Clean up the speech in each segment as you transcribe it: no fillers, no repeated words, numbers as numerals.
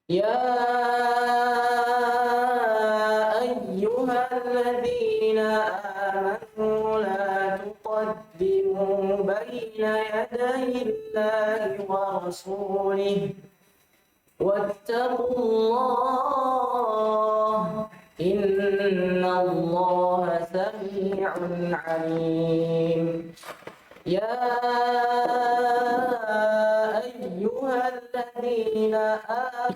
يا أيها الذين آمنوا لا تقدموا بين يدي الله ورسوله واتقوا الله إن الله سميع عليم. يا أيها الذين آمنوا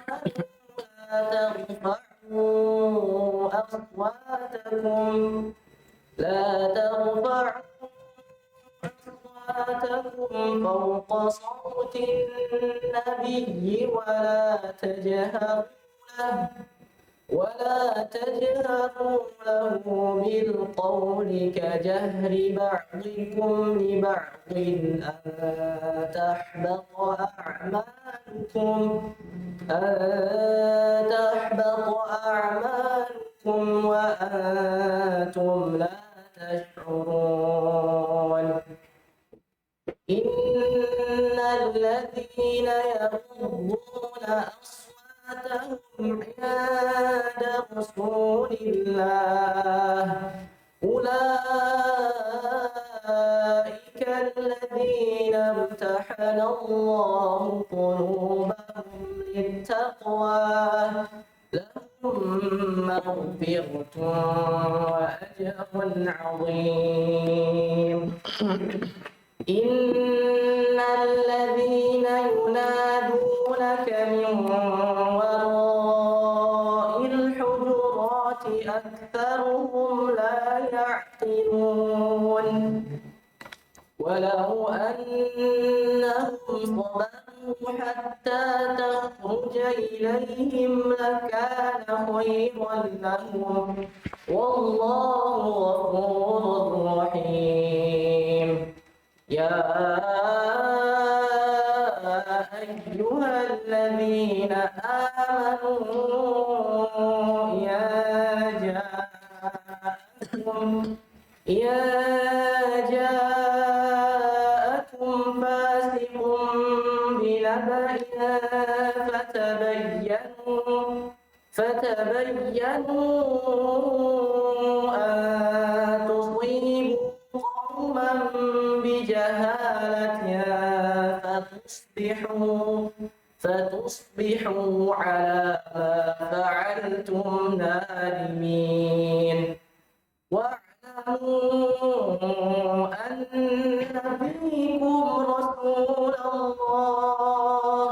لا ترفعوا أصواتكم فوق صوت النبي ولا تجهروا له بالقول كجهر بعضكم لبعض أن تحبط أعمالكم وأنتم لا تشعرون. إن الذين يغضون أصواتهم عند رسول الله أولئك الذين امتحن الله قلوبهم للتقوى لهم مغفرة وأجر عظيم. إن الذين ينادونك من وراء الحجرات أكثرهم لا يعقلون. ولو أنهم صبروا حتى تخرج إليهم لكان خيرا لهم والله غفور رحيم. يا أيها الذين آمنوا إذا جاءكم فاسق بنبأ فتبينوا أن تصيبوا قوما بجهالة فتصبحوا على ما فعلتم نادمين. واعلموا أن فيكم رسول الله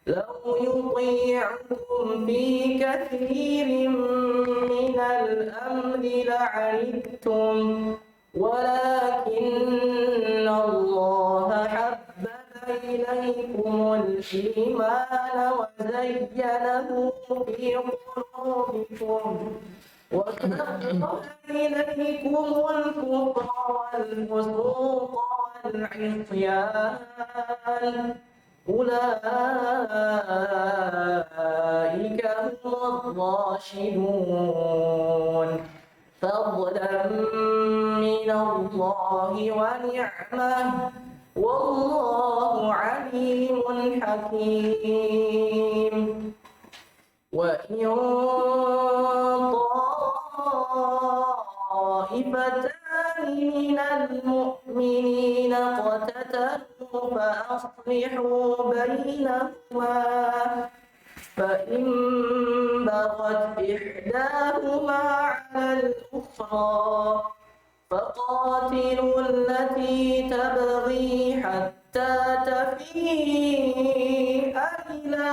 لو يطيعكم في كثير من الأمر لعنتم ولكن الله حبب إليكم الإيمان وزينه في قلوبكم وكره إليكم الكفر والفسوق والعصيان أولئك هم الراشدون فضلا من الله ونعمة والله عليم حكيم. وإن طائفتان من المؤمنين اقتتلوا فأصلحوا بينهما فإن بغت إحداهما على الأخرى فقاتلوا التي تبغي حتى تفيء إلى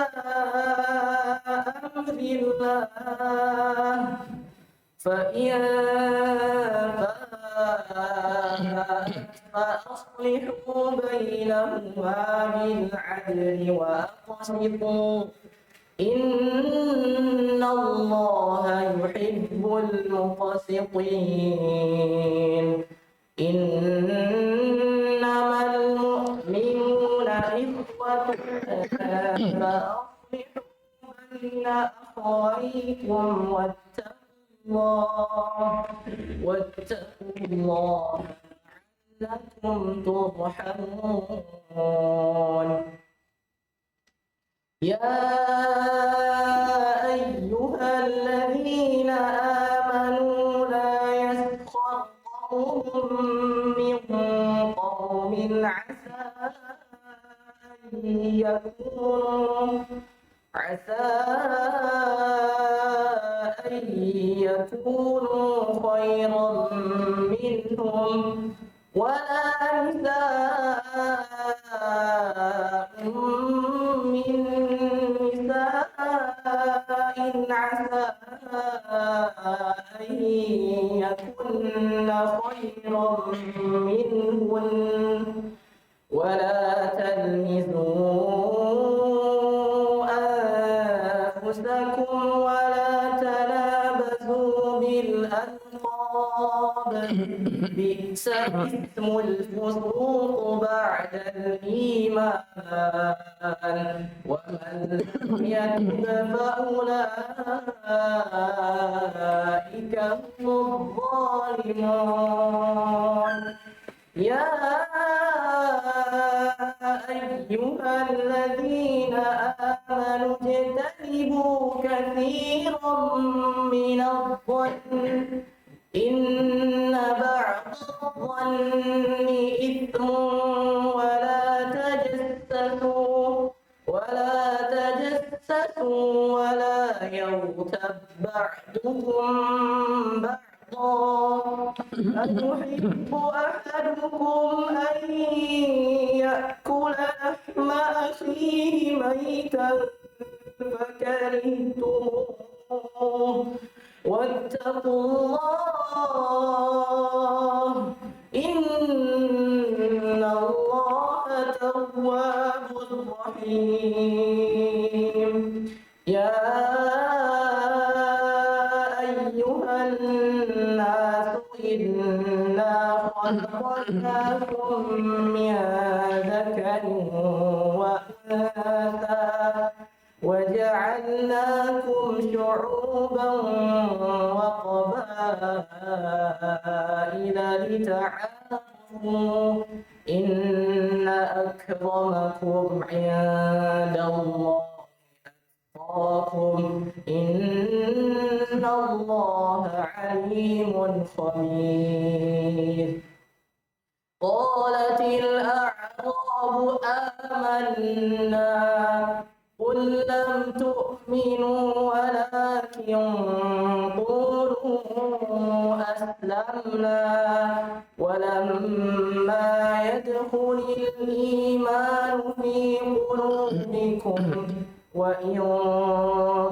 أمر الله فإن فاءت فأصلحوا بينهما بالعدل وأقسطوا إن الله يحب المقسطين. إنما المؤمنون إخوة فأصلحوا بين أخويكم واتقوا الله لعلكم ترحمون. يا الذين آمنوا لا يسخر قوم من قوم عسى أن يكونوا خيرا منهم ولا نساء من نساء عسى أن يكن خيرا منهن ولا تلمزوا أنفسكم ولا تنابزوا بالألقاب بئس الاسم الفسوق بعد الإيمان ومن لم يتب فأولئك هم الظالمون يا أيها الذين آمنوا اجتنبوا كثيرا من الظن إن بعض الظن إثم ولا يغتب بعضكم بعضا أيحب أحدكم أن يأكل لحم أخيه ميتا فكرهتموه واتقوا الله إن الله تواب رحيم يا أيها الناس إنا خلقناكم من ذكر وأنثى وجعلناكم شعوبا وقبائل لتعارفوا إن أكرمكم عند الله أتقاكم إن الله عليم خبير قالت الأعراب آمنا قل لم تؤمنوا ولكن قولوا أسلمنا ولما يدخل الإيمان في قلوبكم وإن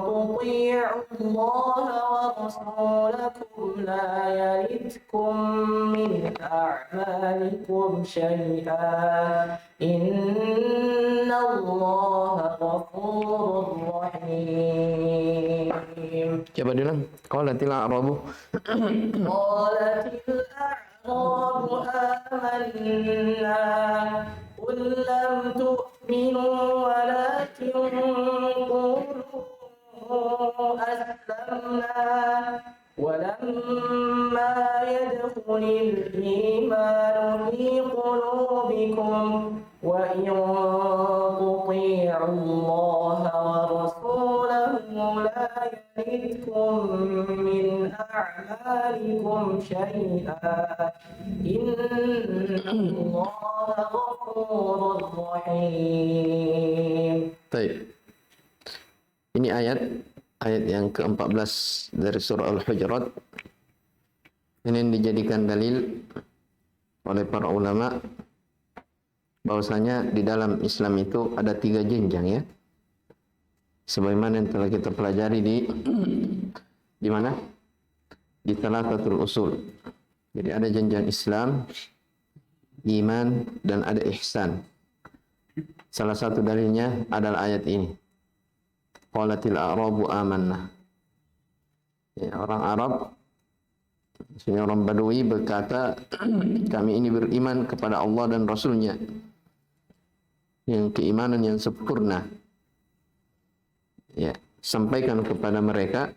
تطيعوا الله ورسولكم لا يلدكم من أعمالكم شيئا إن الله غفور رحيم. Coba diulang. Qalatil a'rabu. qalatil a'rabu amanna qul lam tu'minu walakin qulu aslamna ولما يدخل الإيمان في قلوبكم وإن تطيعوا الله ورسوله لا يلدكم من أعمالكم شيئا إن الله غفور رحيم. Baik. Ini ayat yang ke-14 dari surah Al-Hujurat. Ini dijadikan dalil oleh para ulama bahwasanya di dalam Islam itu ada 3 jenjang ya. Sebagaimana yang telah kita pelajari di mana? Di Thalathatul Usul. Jadi ada jenjang Islam, iman, dan ada ihsan. Salah satu dalilnya adalah ayat ini. Qalatil a'rabu amanna. Ya, orang Arab, maksudnya orang Badui berkata, kami ini beriman kepada Allah dan Rasulnya. Yang keimanan yang sempurna. Ya, sampaikan kepada mereka,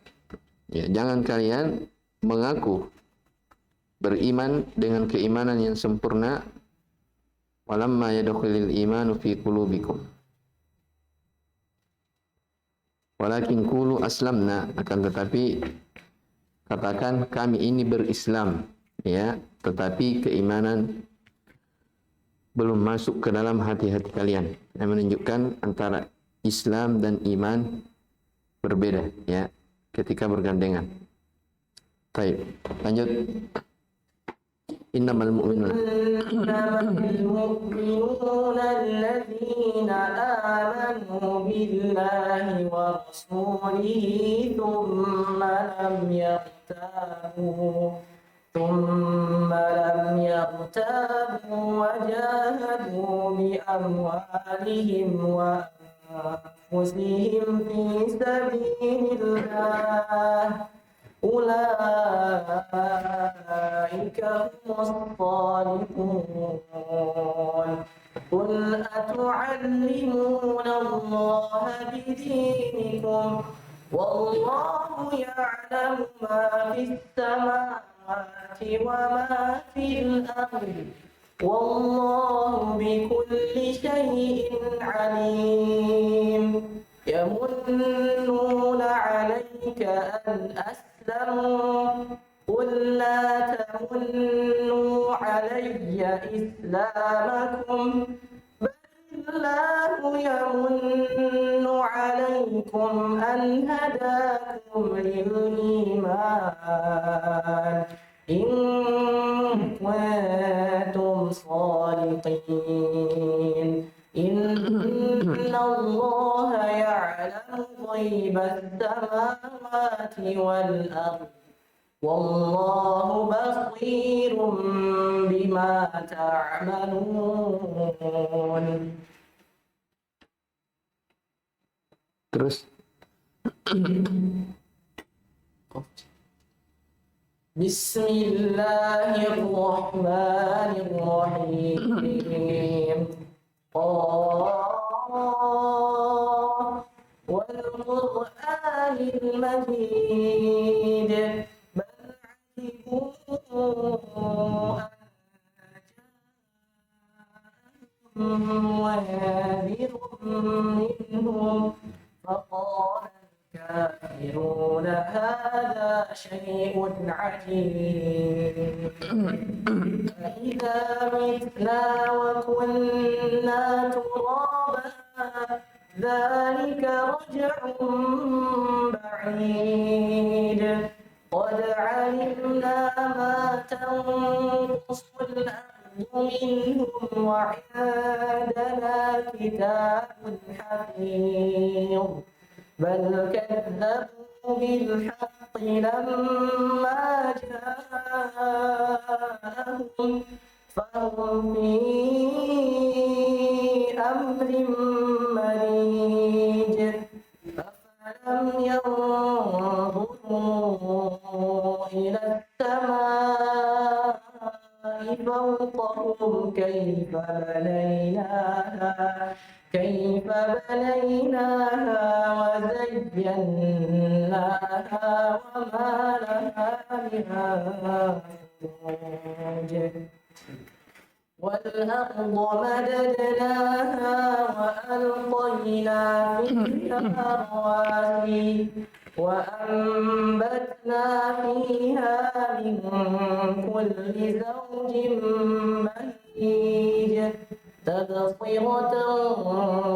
ya, jangan kalian mengaku beriman dengan keimanan yang sempurna. Walamma yadkhulul imanu fi qulubikum. Walakin qulu aslamna, akan tetapi katakan kami ini berislam, ya, tetapi keimanan belum masuk ke dalam hati-hati kalian. Yang menunjukkan antara Islam dan iman berbeda, ya, ketika bergandengan. Baik, lanjut. Innamal mu'minuna alladzina amanu billahi wa rasulihi thumma lam yartabu wa jahadu bi amwalihim wa anfusihim fi sabilillah ulaika humus shadiqun. Qul atu'allimuna Allaha bidinikum wallahu ya'lamu ma fis samawati wa ma fil ardi wallahu bikulli syai'in alim. Yamunnuna 'alaika an aslamu qul la tamunnu 'alayya islamakum balillahu yamunnu 'alaykum an hadakum lil iman in kuntum shadiqin. Inna Allaha ya'lamu ghaibas samawati wal ardi wallahu basirun bima ta'malun. Terus Bismillahirrahmanirrahim. wal Qur'anil Majid bal ajibu an munzirun minhum faqala الكافرون هذا شيء عجيب أإذا متنا وكنا ترابا ذلك رجع بعيد قد علمنا ما تنقص الأرض منهم وعندنا كتاب حفيظ بل كذبوا بالحق لما جاءهم فهم في أمر مريج أفلم ينظروا إلى السماء فوقهم كيف بنيناها وزيناها وما لها من فروج والأرض مددناها وألقينا فيها رواسي وأنبتنا فيها من كل زوج بهيج تبصرة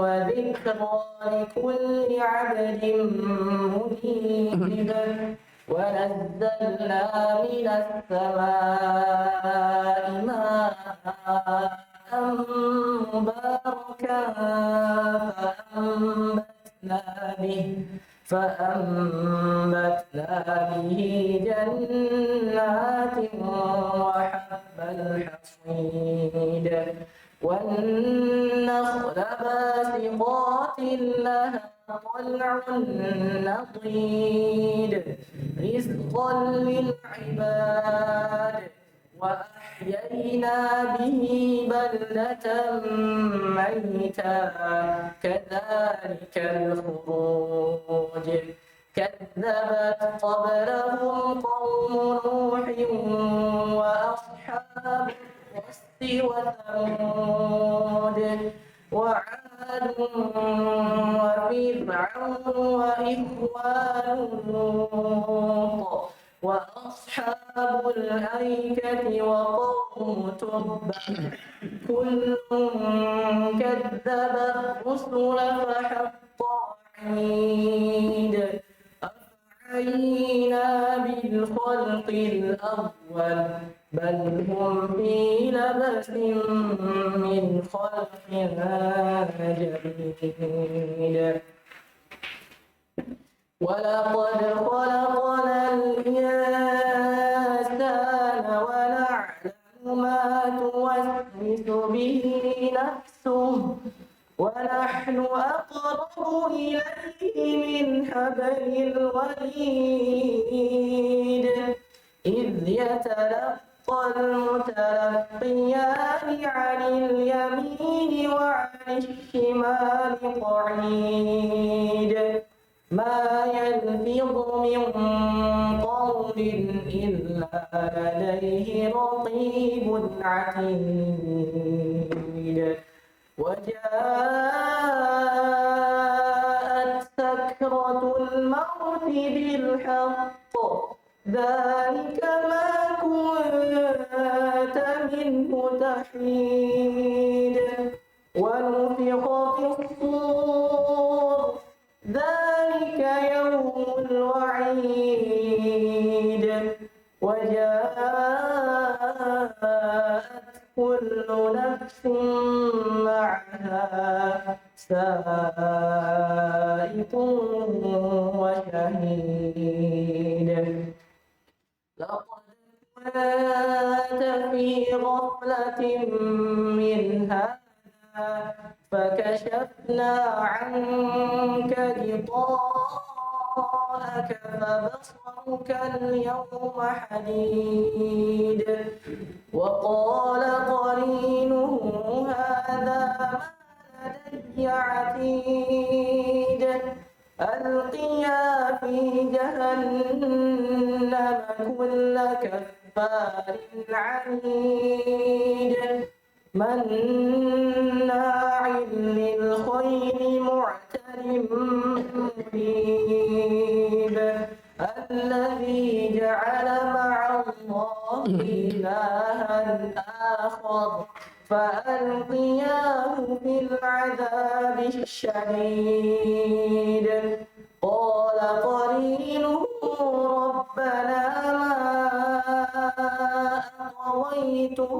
وذكرى لكل عبد منيب ونزلنا من السماء ماء مباركا فأنبتنا به جنات وحب الحصيد والنخل باسقات لها طلع نضيد رزقا للعباد وأحيينا به بلدة ميتا كذلك الخروج كذبت قبلهم قوم نوح وأصحاب الرس وثمود وعاد وفرعون وإخوان لوط وأصحاب الأيكة وقوم تبع كل كذب الرسل فحق وعيد أفعينا بالخلق الأول بل هم في لبس من خلق جديد ولقد خلقنا الإنسان ونعلم ما توسوس به نفسه ونحن أقرب إليه من حبل الوريد إذ يتلقى المتلقيان عن اليمين وعن الشمال قعيد ما يلفظ من قول إلا لديه رقيب عتيد وجاءت سكرة الموت بالحق ذلك ما كنت منه تحيد ونفخ في الصور ذلك يوم الوعيد وجاءت كل نفس معها سائق وشهيد لقد كنت في غفلة من هذا فكشفنا عنك غطاءك فبصرك اليوم حديد وقال قرينه هذا ما لدي عتيد ألقيا في جهنم كل كفار عنيد مناع للخير معتد مريب الذي جعل مع الله إلها آخر فألقياه في العذاب الشديد قال قرينه ربنا ما أطغيته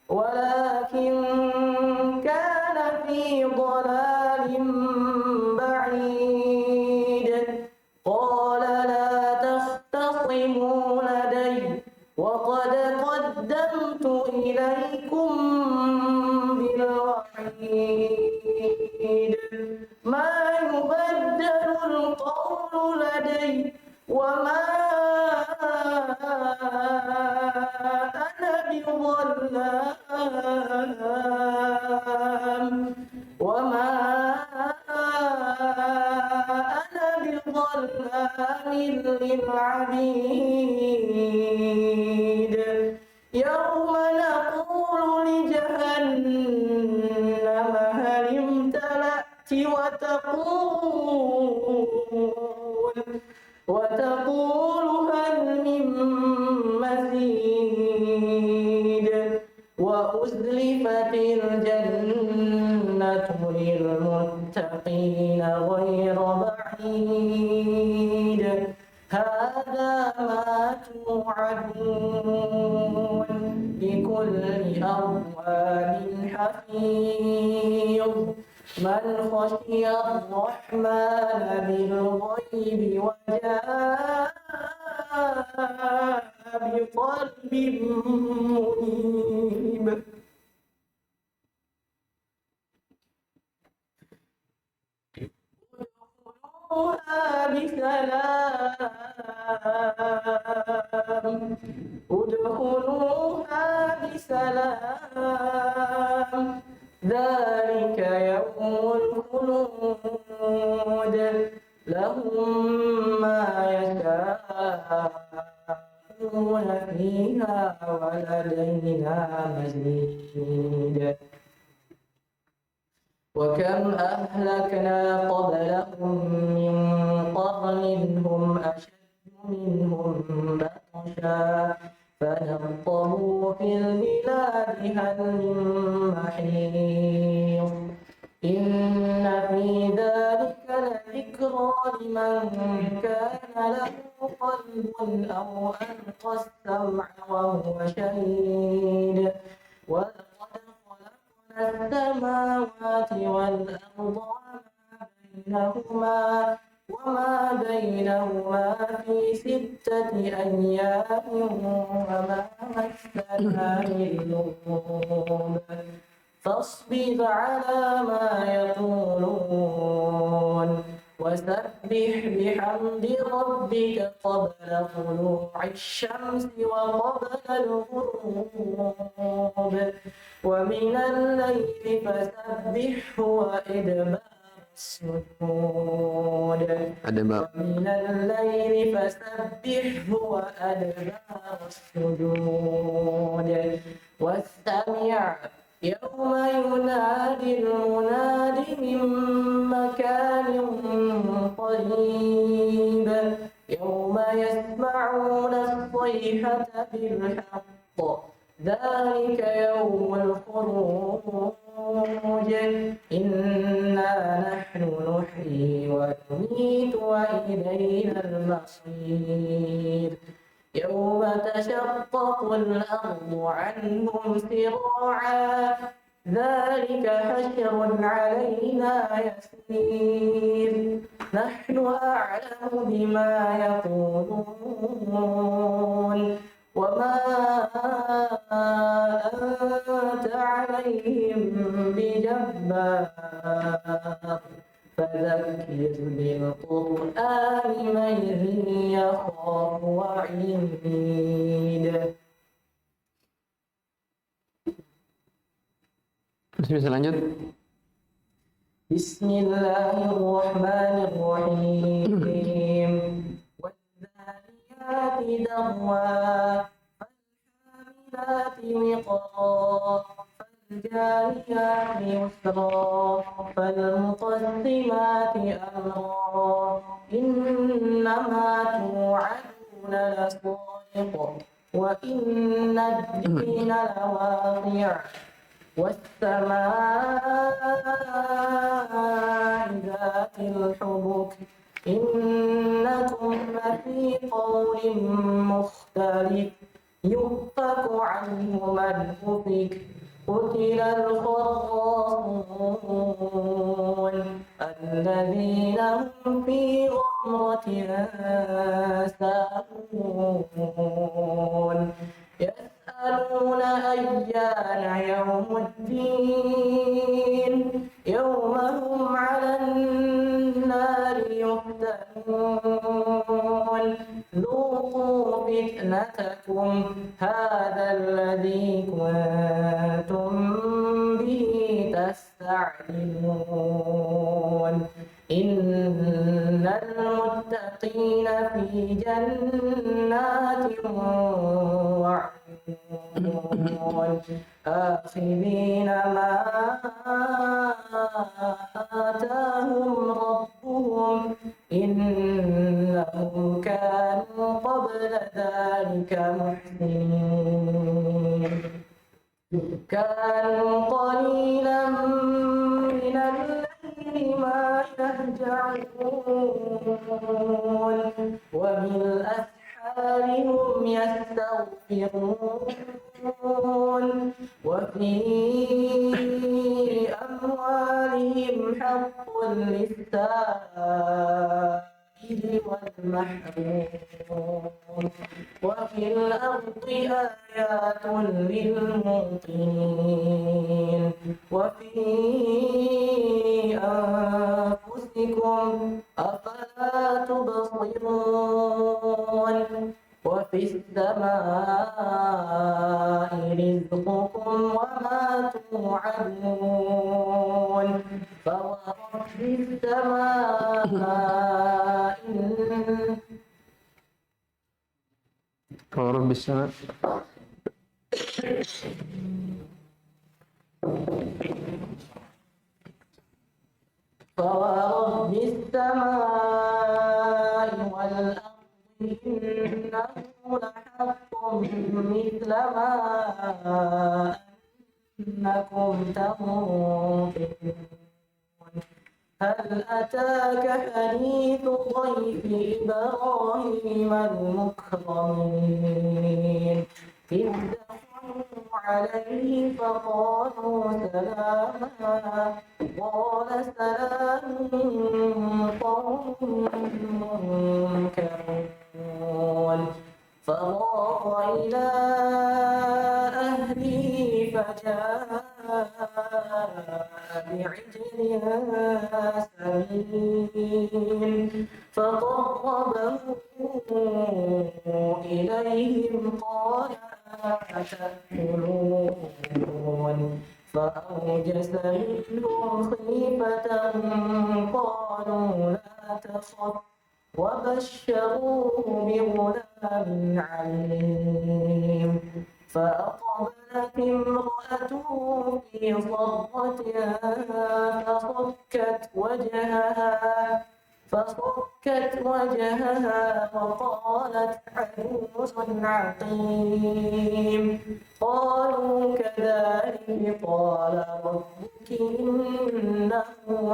ولكن كان في ضلال بعيد قال لا تختصموا لدي وقد قدمت إليكم بالوعيد ما يبدل القول لدي وما أنا بظلام للعبيد يوم نقول لجهنم هل امتلأت وتقول هل من مزيد وأزلفت الجنة للمتقين غير بعيد هذا ما توعدون لكل أواب حفيظ من خشي الرحمن بالغيب وجاء بقلب منيب ادخلوها بسلام ذلك يوم الخلود لهم ما يشاءون فيها ولدينا مزيد وكم أهلكنا قبلهم من قرن هم أشد لمن كان له قلب أو ألقى السمع وهو شهيد ولقد خلقنا السماوات والأرض وما بينهما في 6 أيام وما مسنا من لغوب فاصبر على ما يقولون وسبح بحمد ربك قبل طلوع الشمس وقبل الغروب ومن الليل فسبحه وإدبار السجود ومن الليل فسبحه وأدبار السجود واستمع يوم ينادي المناد من مكان قريب يوم يسمعون الصيحة بالحق ذلك يوم الخروج إنا نحن نحيي ونميت وإلينا المصير يوم تشقق الأرض عنهم سراعا ذلك حشر علينا يسير نحن أعلم بما يقولون وما أنت عليهم بجبار فذكر بالقرآن من يخاف وعيد. Lanjut. Bismillahirrahmanirrahim. والذاريات ذروا فالحاملات وقرا فالجاريات يسرا فالمقسمات أمرا إنما توعدون لصادق وإن الدين لواقع والسماء ذات الحبك إنكم لفي قول مختلف يؤفك عنه من أفك قتل الخراصون الذين هم في غمرة ساهون يسألون أيان يوم الدين يوم هم على النار يفتنون ذوقوا فتنتكم هذا الذي كنتم به تستعجلون إن المتقين في جنات وعيون آخذين ما آتاهم ربهم إنهم كانوا قبل ذلك محسنين كانوا قليلا من الليل ما يهجعون وبالأسحار هم يستغفرون وفي أموالهم حق للسائل والمحروم وفي الأرض آيات للموقنين وفي أنفسكم أفلا تبصرون وفي السماء رزقكم وما توعدون فورب السماء ورب السماء فورب السماء والأرض إنه لحق مثل ما أنكم تنطقون هل أتاك حديث ضيف إبراهيم المكرمين إذ دخلوا عليه فقالوا سلاما قال سلام قوم منكرون فراغ إلى أهله فجاء بعجل سمين فقربه إليهم قال أتأكلون فأوجس منهم خيفة قالوا لا تخف وبشروه بغلام عليم فأقبلت امرأته في صرتها فصكت وجهها وقالت عجوز عقيم قالوا كذلك قال ربك إنه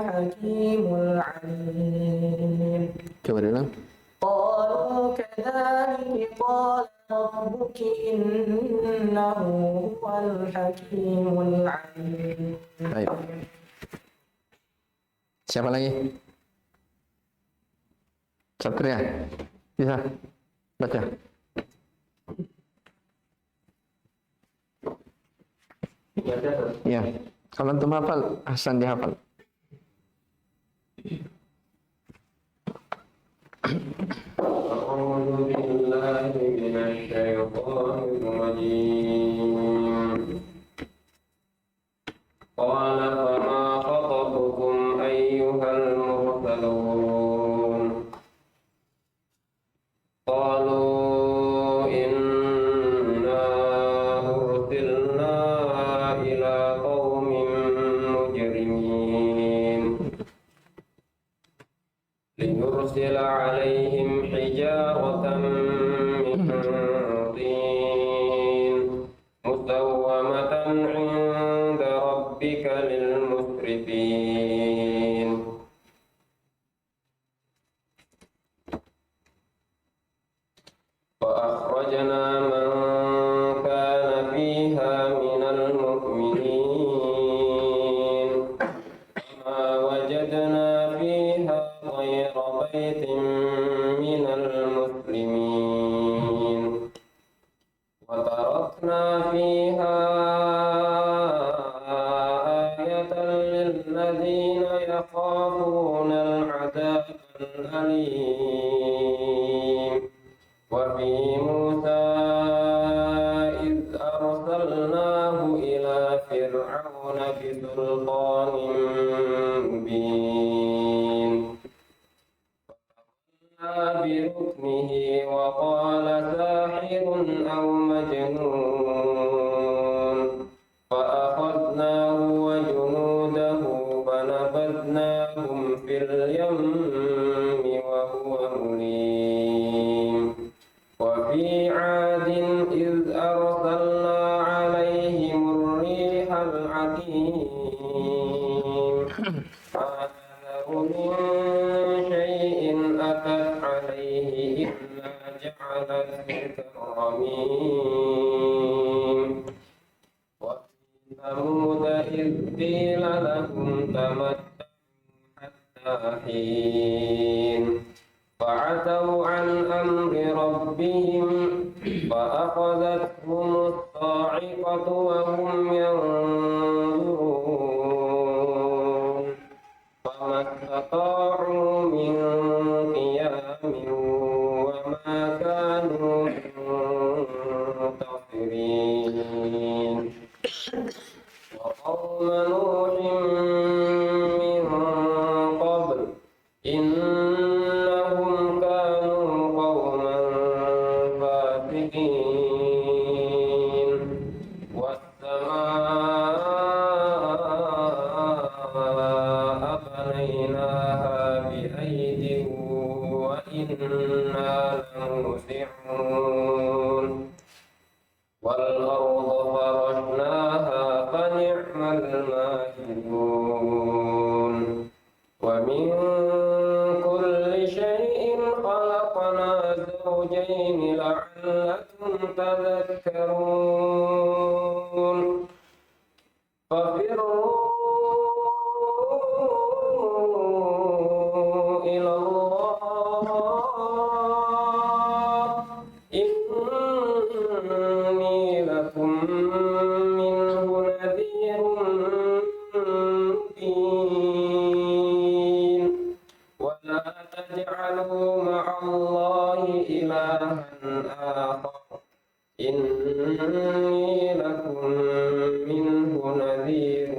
حكيم عليم. Coba diulang. قالوا كذلك قال ربك إنه هو الحكيم العليم. Baik. Siapa lagi? Satria, bisa baca? Ya, kalau antum hafal, Hasan dihafal. أعوذ بالله من الشيطان الرجيم. قال فما خطبكم أيها المرسلون قالوا إنا أرسلنا إلى قوم مجرمين لنرسل عليهم حجارة من طين مسومة عند ربك للمسرفين وأخرجنا من كان فيها من المؤمنين وما وجدنا فيها غير بيت من المسلمين وتركنا فيها آية للذين يخافون العذاب الأليم وفي موسى إذ أرسلناه إلى فرعون بسلطان مبين بركنه وقال ساحر أو مجنون فأخذناه وجنوده فنبذناهم في اليم وهو مليم وفي عاد إذ أرسلنا عليهم الريح العقيم من شيء أتت عليه إلا جعلته كالرميم وفي ثمود إذ قيل لهم تمتعوا حتى حين فعتوا عن أمر ربهم فأخذتهم الصاعقة وهم ينظرون فما استطاعوا من قيام وما كانوا منتصرين وقوم نوح من قبل إنهم كانوا قوما فاسقين والسماء بنيناها بأيد وإنا لموسعون والأرض فرشناها فنعم الماهدون ومن ومن كل شيء خلقنا زوجين لعلكم تذكرون ففروا إلى الله إني لكم منه نذير مبين ولا تجعلوا مع الله إلها آخر إني لكم منه نذير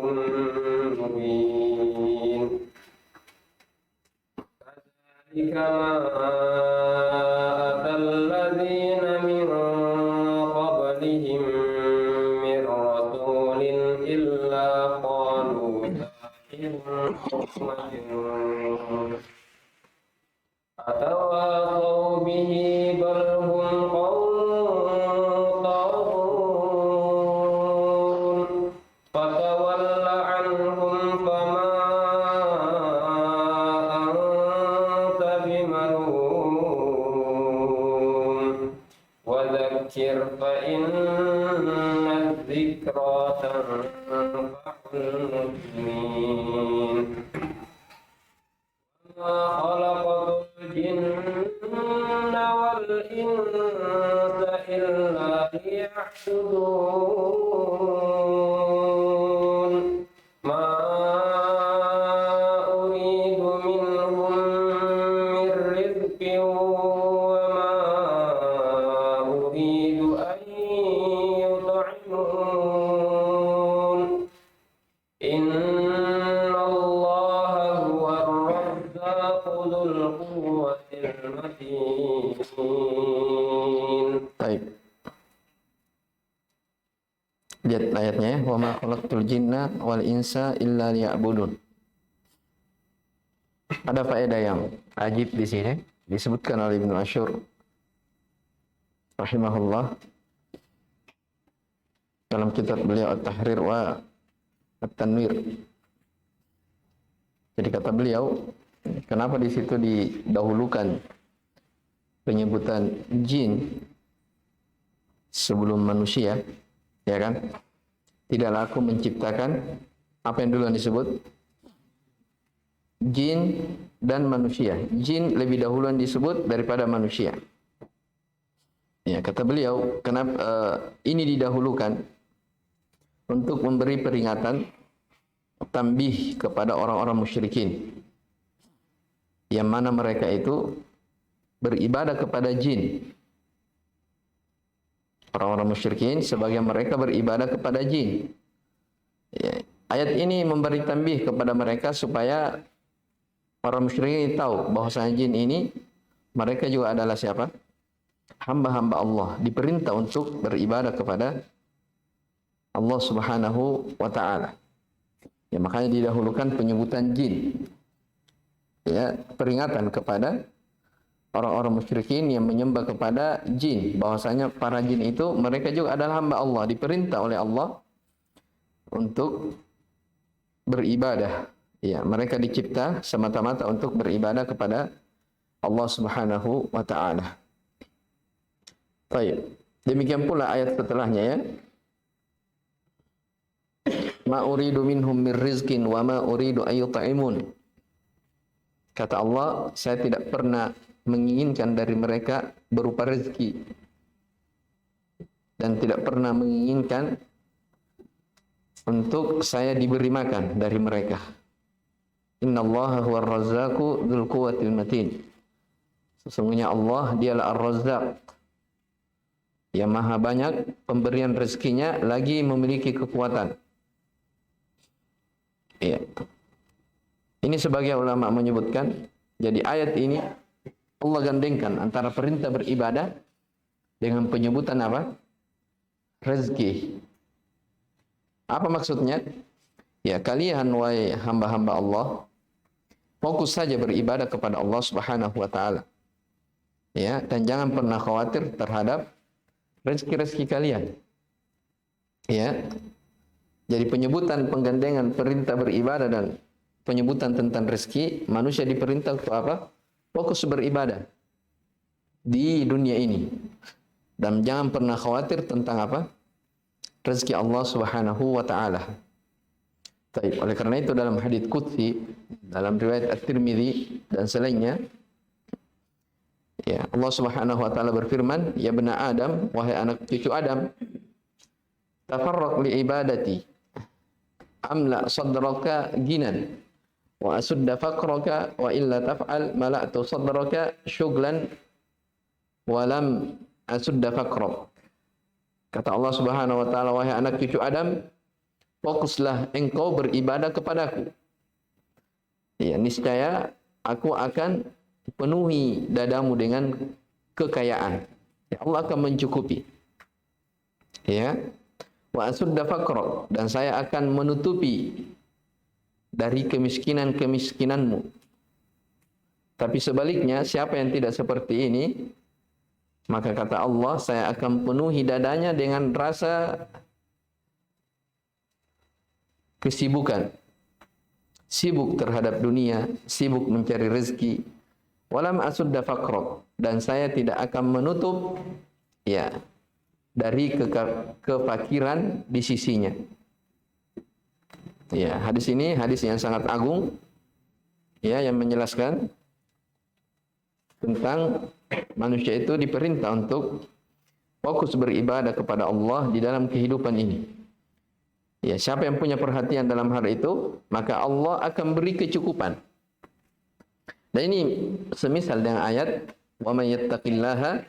مبين كذلك ما أتى الذين من قبلهم من رسول إلا قالوا ساحر أو مجنون أتواصوا به بل هم قوم طاغون فتول عنهم فما أنت بملوم وذكر فإن الذكرى تنفع المؤمنين وما خلقت الجن والإنس إلا ليعبدون ما أريد منهم من رزق وما أريد أن يطعمون إن الله هو الرزاق ذو القوة المتين. Baik. Lihat ayatnya ya. Wa ma khalaqtul jinna wal insa illa liya'budun. Ada faedah yang ajib di sini disebutkan oleh Ibnu Asyur rahimahullah dalam kitab beliau At-Tahrir wa At-Tanwir. Jadi kata beliau, kenapa di situ didahulukan penyebutan jin sebelum manusia, ya kan? Tidaklah aku menciptakan apa yang duluan disebut jin dan manusia. Jin lebih dahuluan disebut daripada manusia. Ya, kata beliau, kenapa ini didahulukan untuk memberi peringatan tambih kepada orang-orang musyrikin yang mana mereka itu beribadah kepada jin. Orang-orang musyrikin sebagian mereka beribadah kepada jin. Ya, ayat ini memberi tambih kepada mereka supaya orang musyrikin tahu bahwasanya jin ini mereka juga adalah siapa? Hamba-hamba Allah, diperintah untuk beribadah kepada Allah Subhanahu wa taala. Ya, makanya didahulukan penyebutan jin. Ya, peringatan kepada orang-orang musyrikin yang menyembah kepada jin, bahwasanya para jin itu mereka juga adalah hamba Allah, diperintah oleh Allah untuk beribadah. Ya, mereka dicipta semata-mata untuk beribadah kepada Allah Subhanahu wa taala. Baik. Demikian pula ayat setelahnya ya. Ma uridu minhum min rizqin wa ma uridu an yut'imun. Kata Allah, saya tidak pernah menginginkan dari mereka berupa rezeki dan tidak pernah menginginkan untuk saya diberi makan dari mereka. Innallaha huwar razzaqu dzul quwwatil matin. Sesungguhnya Allah dialah Ar-Razzaq, yang maha banyak pemberian rezekinya lagi memiliki kekuatan. Iya. Ini sebagai ulama menyebutkan, jadi ayat ini Allah gandengkan antara perintah beribadah dengan penyebutan apa? Rezeki. Apa maksudnya? Ya, kalian wahai hamba-hamba Allah, fokus saja beribadah kepada Allah Subhanahu wa taala. Ya, dan jangan pernah khawatir terhadap rezeki-rezeki kalian. Ya. Jadi penyebutan penggandengan perintah beribadah dan penyebutan tentang rezeki, manusia diperintah untuk apa? Fokus beribadah di dunia ini. Dan jangan pernah khawatir tentang apa? Rezeki Allah Subhanahu wa taala. Baik, oleh karena itu dalam hadits qudsi, dalam riwayat At-Tirmidzi dan selainnya, ya, Allah Subhanahu wa taala berfirman, "Ya bani Adam, wahai anak cucu Adam, tafarraq li ibadati, amla sadraka ginan, wa asudda faqraka, wa illa taf'al mala'tu sadraka syughlan wa lam asudda faqrak." Kata Allah Subhanahu wa taala, wahai anak cucu Adam, fokuslah engkau beribadah kepadaku. Ya, niscaya aku akan penuhi dadamu dengan kekayaan. Ya, Allah akan mencukupi. Ya. Wa asudda faqrak, dan saya akan menutupi dari kemiskinan-kemiskinanmu. Tapi sebaliknya, siapa yang tidak seperti ini, maka kata Allah, saya akan penuhi dadanya dengan rasa kesibukan. Sibuk terhadap dunia, sibuk mencari rezeki. Walam asudda faqrak, dan saya tidak akan menutup ya dari kefakiran di sisinya. Ya, hadis ini hadis yang sangat agung ya, yang menjelaskan tentang manusia itu diperintah untuk fokus beribadah kepada Allah di dalam kehidupan ini. Ya, siapa yang punya perhatian dalam hal itu, maka Allah akan beri kecukupan. Dan ini semisal dengan ayat wa may yattaqillaha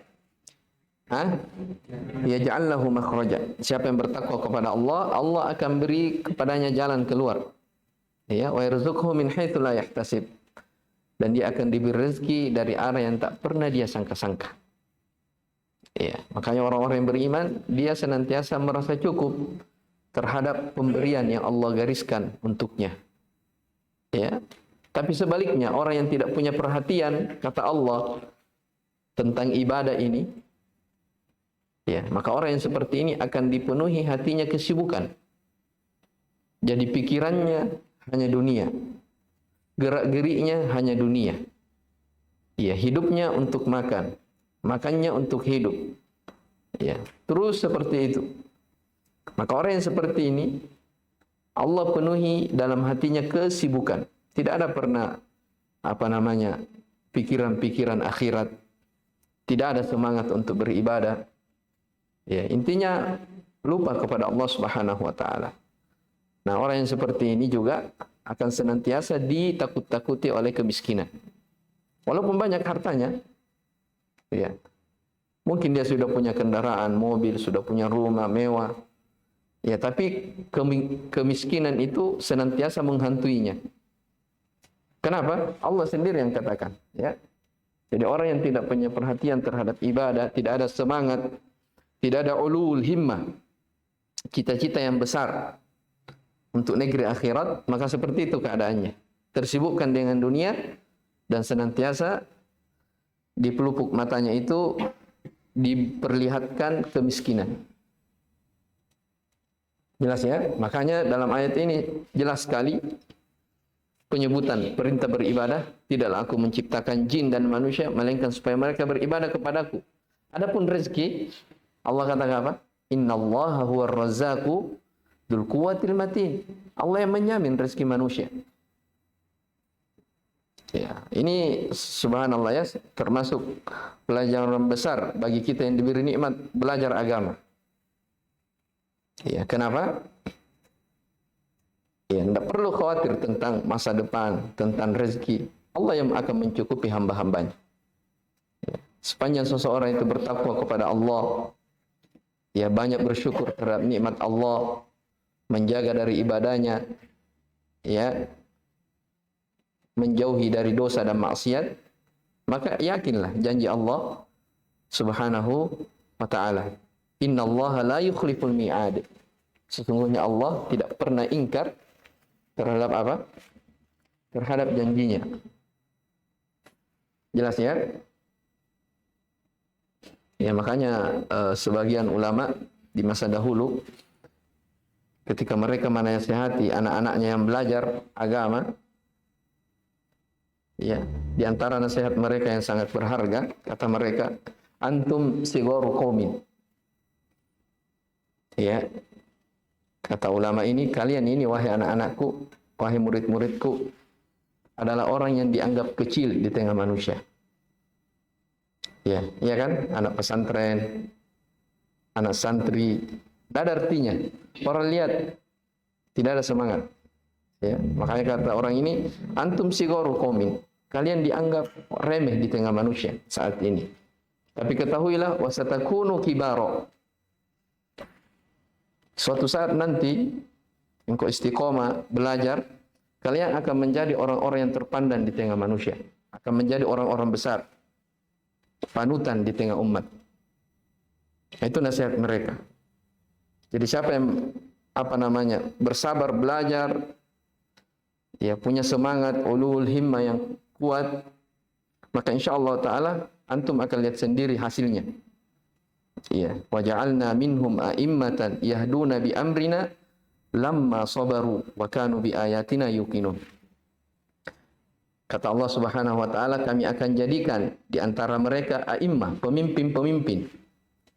yaj'al lahu makhraja. Siapa yang bertakwa kepada Allah, Allah akan beri kepadanya jalan keluar. Ya, wa yarzuqhu min haitsu la yahtasib. Dan dia akan diberi rezeki dari arah yang tak pernah dia sangka-sangka. Ya, makanya orang-orang yang beriman, dia senantiasa merasa cukup terhadap pemberian yang Allah gariskan untuknya. Ya. Tapi sebaliknya, orang yang tidak punya perhatian, kata Allah, tentang ibadah ini, ya, maka orang yang seperti ini akan dipenuhi hatinya kesibukan. Jadi pikirannya hanya dunia. Gerak-geriknya hanya dunia. Ya, hidupnya untuk makan, makannya untuk hidup. Ya, terus seperti itu. Maka orang yang seperti ini, Allah penuhi dalam hatinya kesibukan. Tidak ada pernah pikiran-pikiran akhirat. Tidak ada semangat untuk beribadah. Ya, intinya lupa kepada Allah Subhanahu wa taala. Nah, orang yang seperti ini juga akan senantiasa ditakut-takuti oleh kemiskinan. Walaupun banyak hartanya, ya. Mungkin dia sudah punya kendaraan, mobil, sudah punya rumah mewah. Ya, tapi kemiskinan itu senantiasa menghantuinya. Kenapa? Allah sendiri yang katakan, ya. Jadi orang yang tidak punya perhatian terhadap ibadah, tidak ada semangat, tidak ada ulul himmah, cita-cita yang besar untuk negeri akhirat, maka seperti itu keadaannya. Tersibukkan dengan dunia dan senantiasa di pelupuk matanya itu diperlihatkan kemiskinan. Jelas ya? Makanya dalam ayat ini jelas sekali penyebutan perintah beribadah, tidaklah aku menciptakan jin dan manusia melainkan supaya mereka beribadah kepadaku. Adapun rezeki, Allah katakan apa? Innallaha huwar razzaqu dzul quwwatil matin. Allah yang menjamin rezeki manusia. Ya, ini subhanallah ya, termasuk pelajaran besar bagi kita yang diberi nikmat belajar agama. Ya, kenapa? Ya, tidak perlu khawatir tentang masa depan, tentang rezeki. Allah yang akan mencukupi hamba-hambanya. Ya, sepanjang seseorang itu bertakwa kepada Allah, ya banyak bersyukur terhadap nikmat Allah, menjaga dari ibadahnya, ya, menjauhi dari dosa dan maksiat, maka yakinlah janji Allah Subhanahu wa ta'ala. Innallaha la yukhliful mi'ad. Sesungguhnya Allah tidak pernah ingkar terhadap apa? Terhadap janjinya. Jelas ya? Ya, makanya sebagian ulama di masa dahulu ketika mereka menasihati anak-anaknya yang belajar agama, Ya, di antara nasihat mereka yang sangat berharga, kata mereka, antum sigoru qaumin. Ya, kata ulama ini, kalian ini wahai anak-anakku, wahai murid-muridku, adalah orang yang dianggap kecil di tengah manusia. Ya, iya kan? Anak pesantren, anak santri, tidak ada artinya. Orang lihat tidak ada semangat. Ya, makanya kata orang ini, antum sigoru qaumin. Kalian dianggap remeh di tengah manusia saat ini. Tapi ketahuilah, wasatakunu kibaro. Suatu saat nanti, engkau istiqomah belajar, kalian akan menjadi orang-orang yang terpandang di tengah manusia. Akan menjadi orang-orang besar. Panutan di tengah umat. Itu nasihat mereka. Jadi siapa yang bersabar belajar, ya punya semangat ulul himmah yang kuat, maka insyaallah taala antum akan lihat sendiri hasilnya. Ya, wa ja'alna minhum a'immatan yahduna bi amrina lamma sabaru wa kanu bi ayatina yuqinun. Kata Allah Subhanahu wa taala, kami akan jadikan di antara mereka a'immah, pemimpin-pemimpin,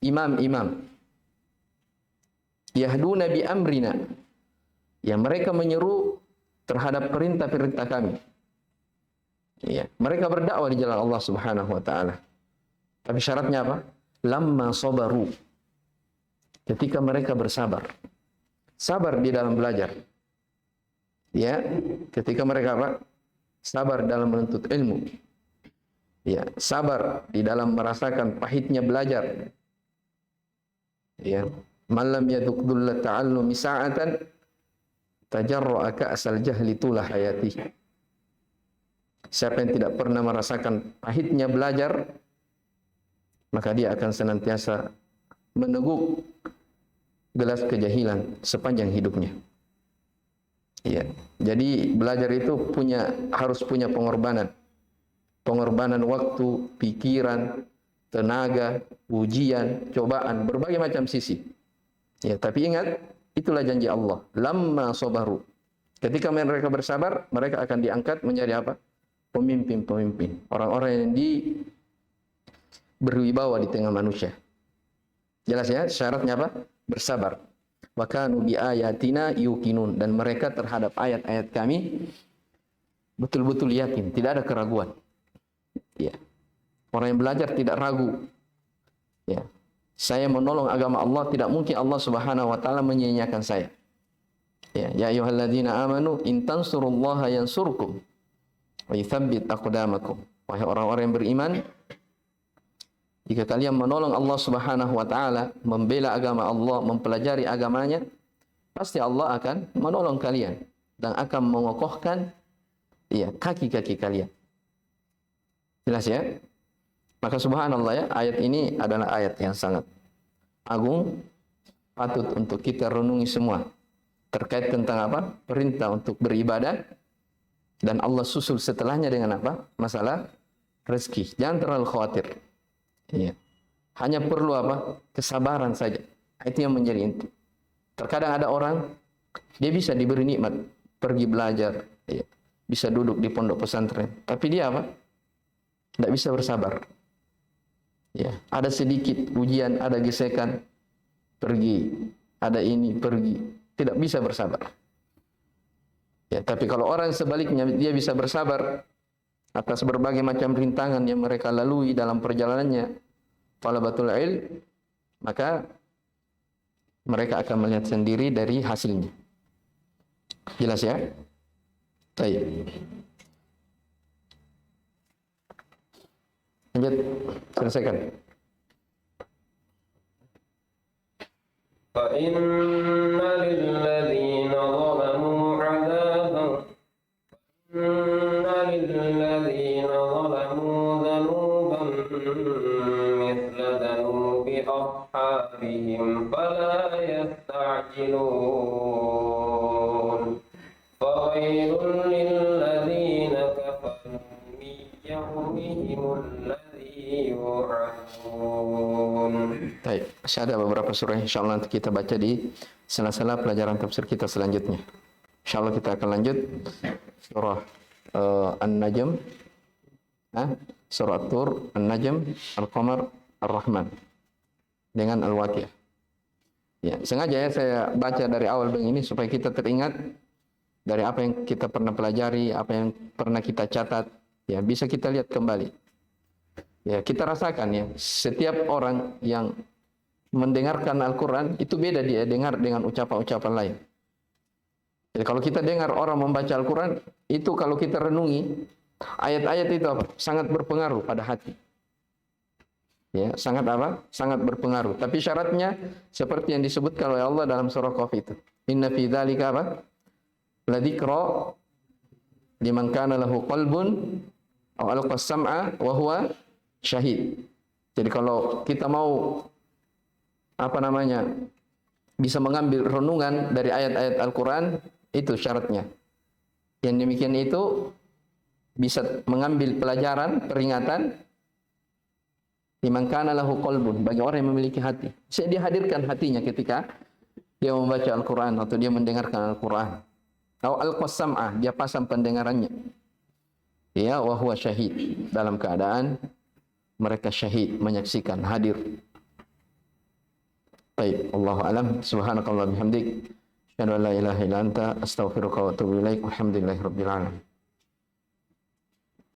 imam-imam. Yahduna bi amrina, yang mereka menyeru terhadap perintah-perintah kami. Ya, mereka berdakwah di jalan Allah Subhanahu wa taala. Tapi syaratnya apa? Lamma sabaru. Ketika mereka bersabar. Sabar di dalam belajar. Ya, ketika mereka apa? Sabar dalam menuntut ilmu. Ya, sabar di dalam merasakan pahitnya belajar. Ya, man lam yadhuq dhulla ta'allumi sa'atan tajarra'a ka'sal jahli tula hayati. Siapa yang tidak pernah merasakan pahitnya belajar, maka dia akan senantiasa meneguk gelas kejahilan sepanjang hidupnya. Ya, jadi belajar itu harus punya pengorbanan. Pengorbanan waktu, pikiran, tenaga, ujian, cobaan, berbagai macam sisi. Ya, tapi ingat, itulah janji Allah. Lamma sabaru. Ketika mereka bersabar, mereka akan diangkat menjadi apa? Pemimpin-pemimpin. Orang-orang yang berwibawa di tengah manusia. Jelas ya, syaratnya apa? Bersabar. Wa kanu bi ayatina yuqinun, dan mereka terhadap ayat-ayat kami betul-betul yakin, tidak ada keraguan. Ya. Orang yang belajar tidak ragu. Ya. Saya menolong agama Allah, tidak mungkin Allah Subhanahu wa taala menyia-nyiakan saya. Ya, ya ayyuhalladzina amanu in tansurullaha yansurkum wa yuthabbit aqdamakum. Wahai orang-orang yang beriman, jika kalian menolong Allah Subhanahu wa taala, membela agama Allah, mempelajari agamanya, pasti Allah akan menolong kalian dan akan mengokohkan kaki-kaki kalian. Jelas ya? Maka subhanallah ya, ayat ini adalah ayat yang sangat agung, patut untuk kita renungi semua. Terkait tentang apa? Perintah untuk beribadah, dan Allah susul setelahnya dengan apa? Masalah rezeki. Jangan terlalu khawatir. Ya. Hanya perlu apa? Kesabaran saja. Itu yang menjadi inti. Terkadang ada orang, dia bisa diberi nikmat, pergi belajar, ya. Bisa duduk di pondok pesantren, tapi dia apa? Tidak bisa bersabar. Ya, ada sedikit ujian, ada gesekan, pergi, ada ini, pergi, tidak bisa bersabar. Ya, tapi kalau orang sebaliknya, dia bisa bersabar atas berbagai macam rintangan yang mereka lalui dalam perjalanannya, talabatul ilm, maka mereka akan melihat sendiri dari hasilnya. Jelas ya? Baik. Lanjut, selesaikan. Fa inna lilladzina zalamu 'adzaban inna lilladzina zalamu dhanuban mithla dhanubi ashabihim fala yasta'jilun fawailun lilladzina kafaru min yawmihimul ladzi yu'adun. Baik, masih ada beberapa surah insyaallah nanti kita baca di sela-sela pelajaran tafsir kita selanjutnya. Insyaallah kita akan lanjut surah An-Najm Surah Tur, An-Najm, Al-Qamar, Ar-Rahman dengan Al-Waqiah. Ya, sengaja ya saya baca dari awal begini supaya kita teringat dari apa yang kita pernah pelajari, apa yang pernah kita catat, ya bisa kita lihat kembali. Ya, kita rasakan ya, setiap orang yang mendengarkan Al-Quran itu beda dia dengar dengan ucapan-ucapan lain. Jadi kalau kita dengar orang membaca Al-Quran, itu kalau kita renungi, ayat-ayat itu apa? Sangat berpengaruh pada hati. Ya, sangat apa? Sangat berpengaruh. Tapi syaratnya seperti yang disebutkan oleh Allah dalam surah Qaf itu. Inna fi dzalika apa? Ladzikra liman kana lahu qalbun aw alqa sam'a wa huwa syahid. Jadi kalau kita mau bisa mengambil renungan dari ayat-ayat Al-Quran, itu syaratnya. Yang demikian itu bisa mengambil pelajaran, peringatan, liman kana lahu qalbun, bagi orang yang memiliki hati. Saya dia hadirkan hatinya ketika dia membaca Al-Quran atau dia mendengarkan Al-Quran. Atau al-qasam'ah, dia pasang pendengarannya. Ya, wa huwa syahid, dalam keadaan mereka syahid, menyaksikan, hadir. Baik, Allahu a'lam. Subhanakallah bihamdik. Asyhadu an la ilaha illa anta, astaghfiruka wa atubu ilaik. Walhamdulillahirabbil alamin.